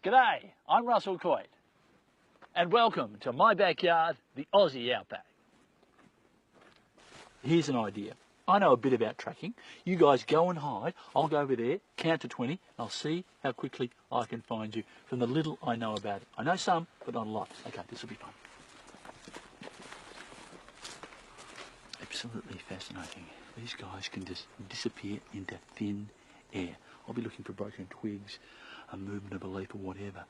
G'day, I'm Russell Coit, and welcome to my backyard, the Aussie Outback. Here's an idea. I know a bit about tracking. You guys go and hide. I'll go over there, count to 20, and I'll see how quickly I can find you from the little I know about it. I know some, but not a lot. Okay, this will be fun. Absolutely fascinating. These guys can just disappear into thin air. I'll be looking for broken twigs, a movement of a leaf or whatever.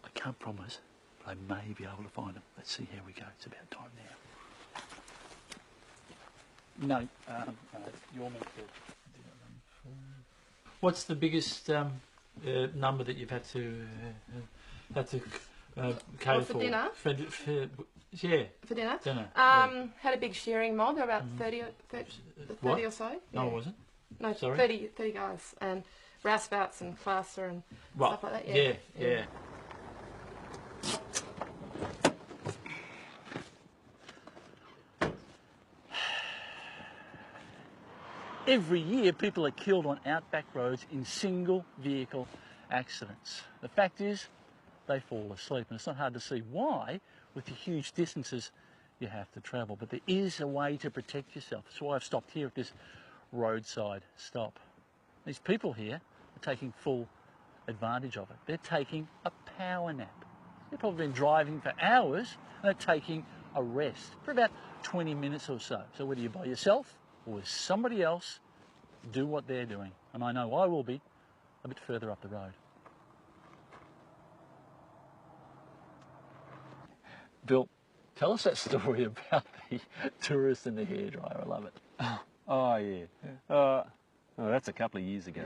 I can't promise, but I may be able to find them. Let's see how we go. It's about time now. No, you're meant to. What's the biggest number that you've had to cater for dinner? Yeah. For dinner? Dinner. Had a big shearing mob, there were about 30 or so. No, it wasn't. No, sorry? 30 guys, and rouseabouts and plaster and stuff like that. Yeah. Every year people are killed on outback roads in single vehicle accidents. The fact is, they fall asleep, and it's not hard to see why with the huge distances you have to travel. But there is a way to protect yourself. That's why I've stopped here at this roadside stop. These people here are taking full advantage of it. They're taking a power nap. They've probably been driving for hours and they're taking a rest for about 20 minutes or so. So whether you're by yourself or with somebody else, do what they're doing. And I know I will be a bit further up the road. Bill, tell us that story about the tourist and the hairdryer. I love it. Oh, yeah. That's a couple of years ago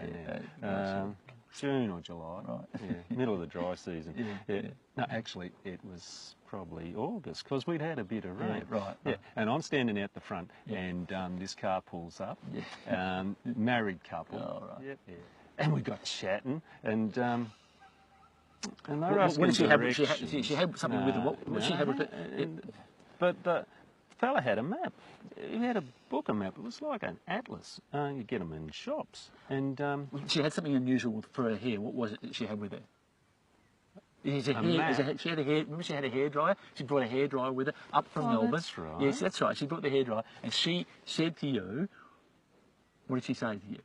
now. June or July. Right. Yeah, middle of the dry season. Yeah. No, actually, it was probably August, because we'd had a bit of rain. Right. And I'm standing out the front, and this car pulls up. Married couple. Oh, right. Yep. Yeah. And we got chatting, and they were What asking did she have? directions. She had something with her. What did she have with it? But the fella had a map. He had a book of map. It was like an atlas. You get them in shops. And she had something unusual for her hair. What was it that she had with her? She had a hair. Remember, she had a hairdryer. She brought a hairdryer with her up from Melbourne. That's right. Yes, that's right. She brought the hairdryer, and she said to you, "What did she say to you?"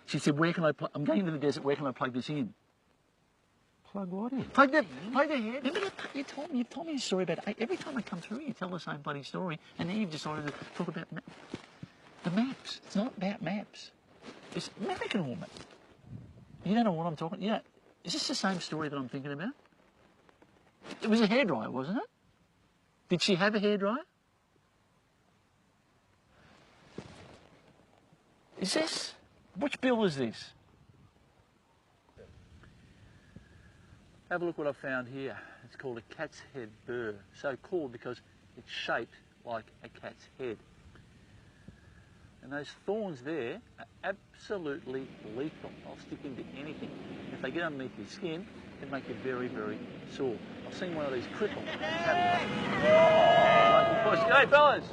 She said, "Where can I? I'm going to the desert. Where can I plug this in?" Plug what in? Plug the hair. Remember, you've told me a story about it. Every time I come through, you tell the same bloody story, and then you've decided to talk about the maps. It's not about maps. It's American woman. You don't know what I'm talking. Yeah, is this the same story that I'm thinking about? It was a hairdryer, wasn't it? Did she have a hairdryer? Is this? Which bill is this? Have a look what I've found here. It's called a cat's head burr. So called because it's shaped like a cat's head. And those thorns there are absolutely lethal. I'll stick into anything. If they get underneath your skin, it can make you very, very sore. I've seen one of these cripple cattle. Hey, fellas!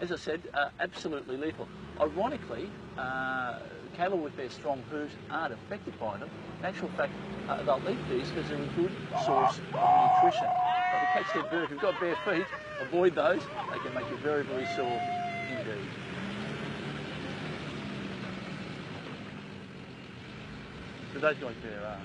As I said, absolutely lethal. Ironically, cattle with their strong hooves aren't affected by them. In actual fact, they'll eat these because they're a good source of nutrition. But the cat's head burr, if you've got bare feet, avoid those. They can make you very, very sore indeed. So those guys there are.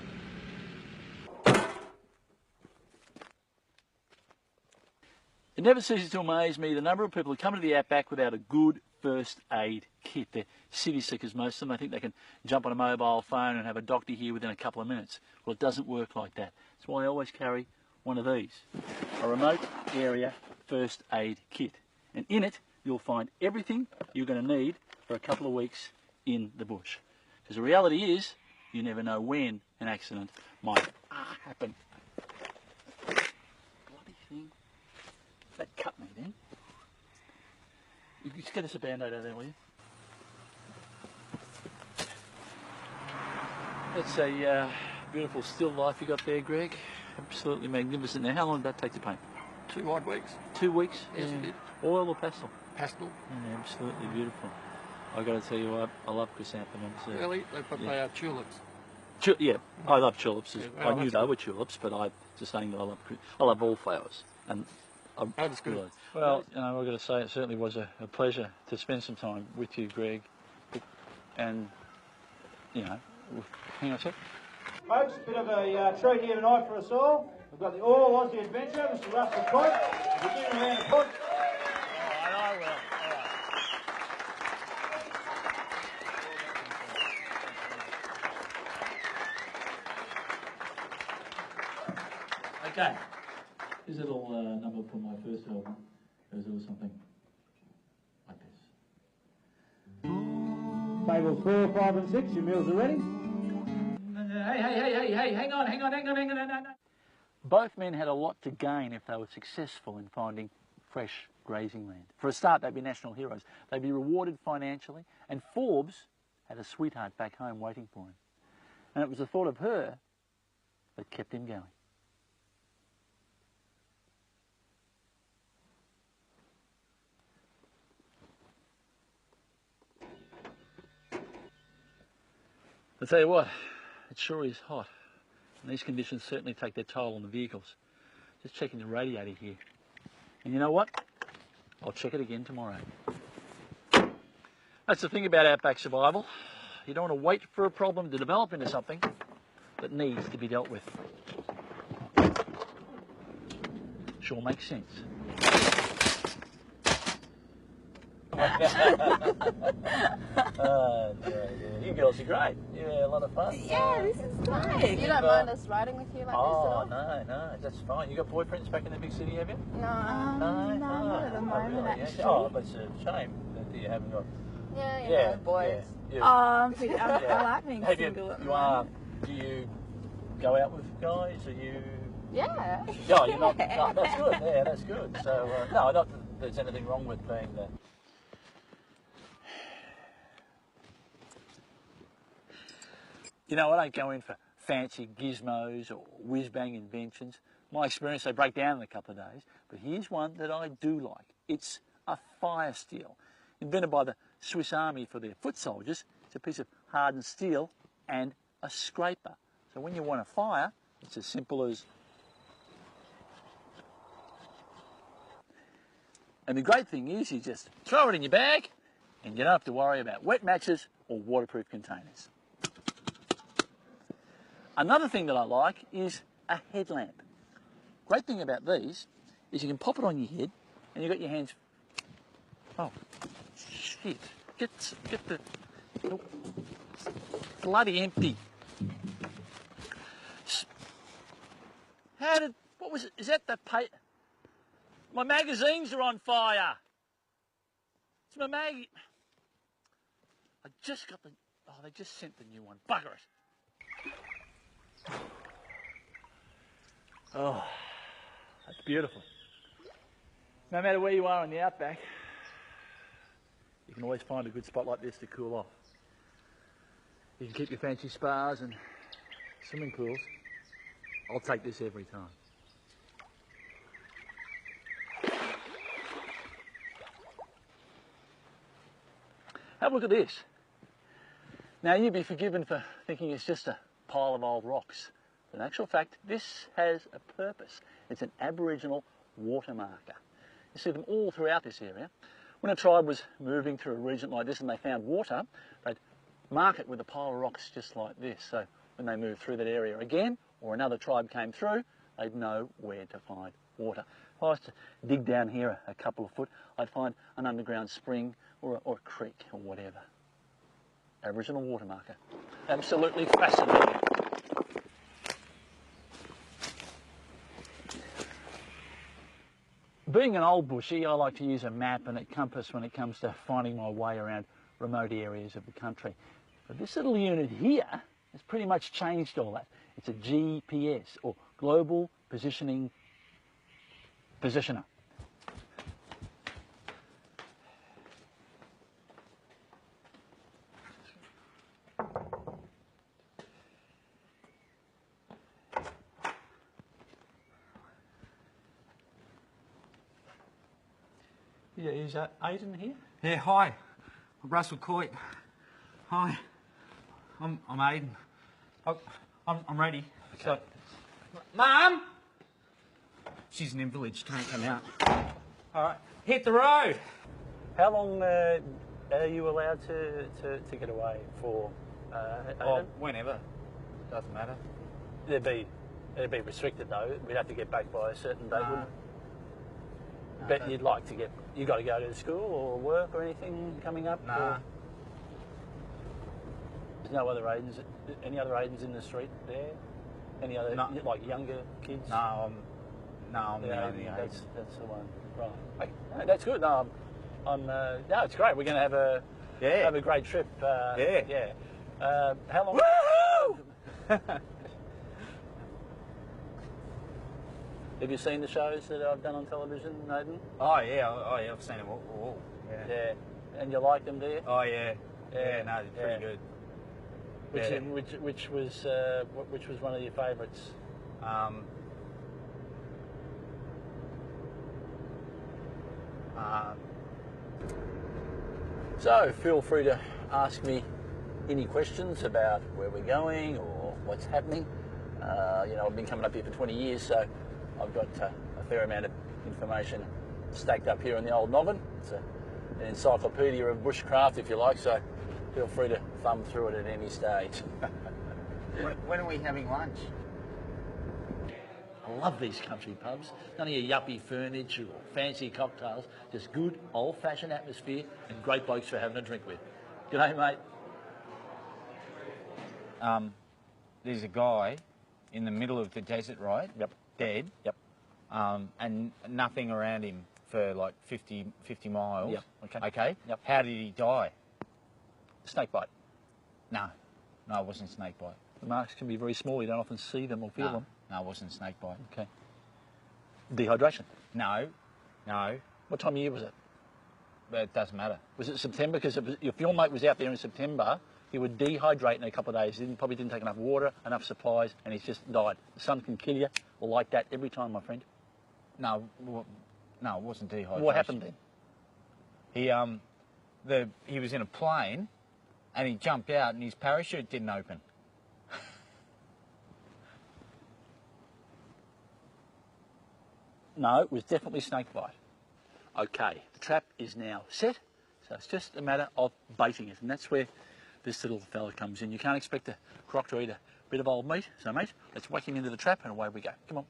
It never ceases to amaze me the number of people who come to the outback without a good first aid kit. They're city slickers, most of them. They think they can jump on a mobile phone and have a doctor here within a couple of minutes. Well, it doesn't work like that. That's why I always carry one of these, a remote area first aid kit. And in it, you'll find everything you're going to need for a couple of weeks in the bush. Because the reality is, you never know when an accident might happen. Bloody thing. That cut me then. You just get us a band-aid out there, will you? That's a beautiful still life you got there, Greg. Absolutely magnificent. Now, how long did that take to paint? 2 odd weeks. 2 weeks? Yes, it did. Oil or pastel? Pastel. Yeah, absolutely beautiful. I've got to tell you what, I love chrysanthemums. Really? But they are tulips. Yeah, I love tulips. Yeah, I knew they were tulips, but I'm just saying that I love all flowers. And That's good. Well, you know, I've got to say it certainly was a pleasure to spend some time with you, Greg. And, you know, hang on a sec. Folks, a bit of a treat here tonight for us all. We've got the All Aussie Adventure, Mr. Russell Coit. We'll give him a round of applause. I will. All right. Okay. This little number from my first album goes a little something like this. Tables 4, 5 and 6, your meals are ready. Hey, hang on. Both men had a lot to gain if they were successful in finding fresh grazing land. For a start, they'd be national heroes. They'd be rewarded financially, and Forbes had a sweetheart back home waiting for him. And it was the thought of her that kept him going. I'll tell you what, it sure is hot. And these conditions certainly take their toll on the vehicles. Just checking the radiator here. And you know what? I'll check it again tomorrow. That's the thing about outback survival. You don't want to wait for a problem to develop into something that needs to be dealt with. Sure makes sense. You girls are great. Yeah, a lot of fun. Yeah, this is great. You don't mind us riding with you like this at all? No, that's fine. You got boyfriends back in the big city, have you? No, not at the moment, really? actually. Oh, but it's a shame that you haven't got. Yeah, you know, boys. Yeah. I like being Have single at the you moment. do you go out with guys? Are you? Yeah. No, you're not. No, that's good. Yeah, that's good. So no, not that there's anything wrong with being the. You know, I don't go in for fancy gizmos or whiz-bang inventions. My experience, they break down in a couple of days. But here's one that I do like. It's a fire steel, invented by the Swiss Army for their foot soldiers. It's a piece of hardened steel and a scraper. So when you want a fire, it's as simple as... And the great thing is you just throw it in your bag and you don't have to worry about wet matches or waterproof containers. Another thing that I like is a headlamp. Great thing about these is you can pop it on your head and you've got your hands... Oh, shit. Get the... Oh, bloody empty. What was it? Is that the My magazines are on fire. It's my I just got the... Oh, they just sent the new one. Bugger it. Oh, that's beautiful. No matter where you are in the outback, you can always find a good spot like this to cool off. You can keep your fancy spas and swimming pools. I'll take this every time. Have a look at this. Now, you'd be forgiven for thinking it's just a pile of old rocks. But in actual fact, this has a purpose. It's an Aboriginal water marker. You see them all throughout this area. When a tribe was moving through a region like this and they found water, they'd mark it with a pile of rocks just like this. So when they moved through that area again, or another tribe came through, they'd know where to find water. If I was to dig down here a couple of foot, I'd find an underground spring or a creek or whatever. Aboriginal water marker. Absolutely fascinating. Being an old bushie, I like to use a map and a compass when it comes to finding my way around remote areas of the country. But this little unit here has pretty much changed all that. It's a GPS, or Global Positioning Positioner. Yeah, is Aidan here? Yeah, hi. I'm Russell Coit. Hi. I'm Aidan. I'm ready. Okay. So, Mum! She's an invalid, she can't come out. All right, hit the road. How long are you allowed to get away for? Whenever. Doesn't matter. It'd be restricted though. We'd have to get back by a certain date, wouldn't it? Bet you'd like to get. You got to go to school or work or anything coming up? Nah. Or? There's no other Aidens. Any other Aidens in the street there? Any other like younger kids? I'm the only Aiden. That's the one. Right. Okay. No, that's good. No, no, it's great. We're going to have a great trip. Yeah. How long? Woo! Have you seen the shows that I've done on television, Nathan? Oh yeah, I've seen them all. Yeah. And you like them there? Oh yeah. Yeah, no, they're pretty good. Which was one of your favourites? So feel free to ask me any questions about where we're going or what's happening. I've been coming up here for 20 years, so I've got a fair amount of information stacked up here in the old noggin. It's an encyclopedia of bushcraft, if you like, so feel free to thumb through it at any stage. When are we having lunch? I love these country pubs. None of your yuppie furniture or fancy cocktails, just good old-fashioned atmosphere and great blokes for having a drink with. G'day, mate. There's a guy in the middle of the desert, right? Yep. Dead. Yep. And nothing around him for like 50 miles. Yep. Okay. Yep. How did he die? Snake bite. No, it wasn't snake bite. The marks can be very small. You don't often see them or feel them. No, it wasn't snake bite. Okay. Dehydration. No. What time of year was it? But it doesn't matter. Was it September? Because if your mate was out there in September, he would dehydrate in a couple of days. He probably didn't take enough water, enough supplies, and he's just died. The sun can kill you, or like that every time, my friend. No, it wasn't dehydration. What happened then? He was in a plane, and he jumped out, and his parachute didn't open. No, it was definitely snake bite. Okay, the trap is now set, so it's just a matter of baiting it, and that's where this little fella comes in. You can't expect a croc to eat a bit of old meat, so mate, let's whack him into the trap and away we go. Come on.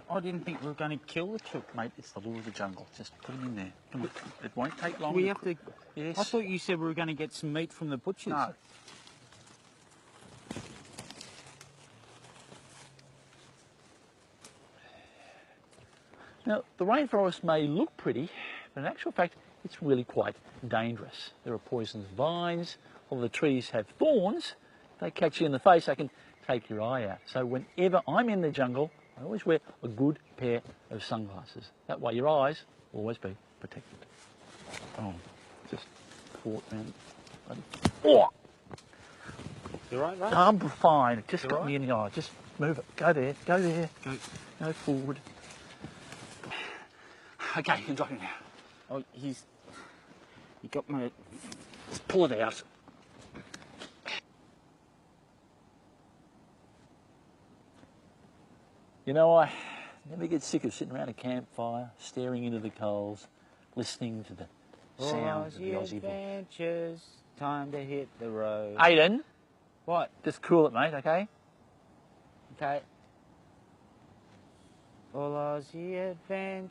I didn't think we were going to kill the chook. Mate, it's the law of the jungle. Just put him in there. Come on. It won't take long. We have to... Yes. I thought you said we were going to get some meat from the butchers. No. Now, the rainforest may look pretty, but in actual fact, it's really quite dangerous. There are poisonous vines, all the trees have thorns. If they catch you in the face, they can take your eye out. So whenever I'm in the jungle, I always wear a good pair of sunglasses. That way your eyes will always be protected. Oh, just caught round. Oh! You right, mate? I'm fine. It just You got right? me in the eye. Just move it. Go there. Go there. Go forward. Okay, you can drop him now. Oh, he got my... Just pull it out. You know, I never get sick of sitting around a campfire, staring into the coals, listening to the sounds of the Aussie bush. Adventures, time to hit the road. Aiden, What? just cool it, mate, okay? Okay. All Aussie adventures.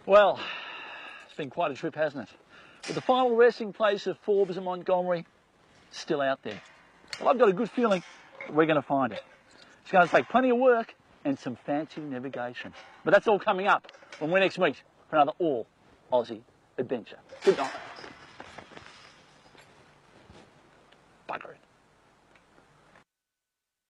Well, it's been quite a trip, hasn't it? But the final resting place of Forbes and Montgomery still out there. Well, I've got a good feeling that we're going to find it. It's going to take plenty of work and some fancy navigation. But that's all coming up when we next meet for another all Aussie adventure. Good night. Bugger it.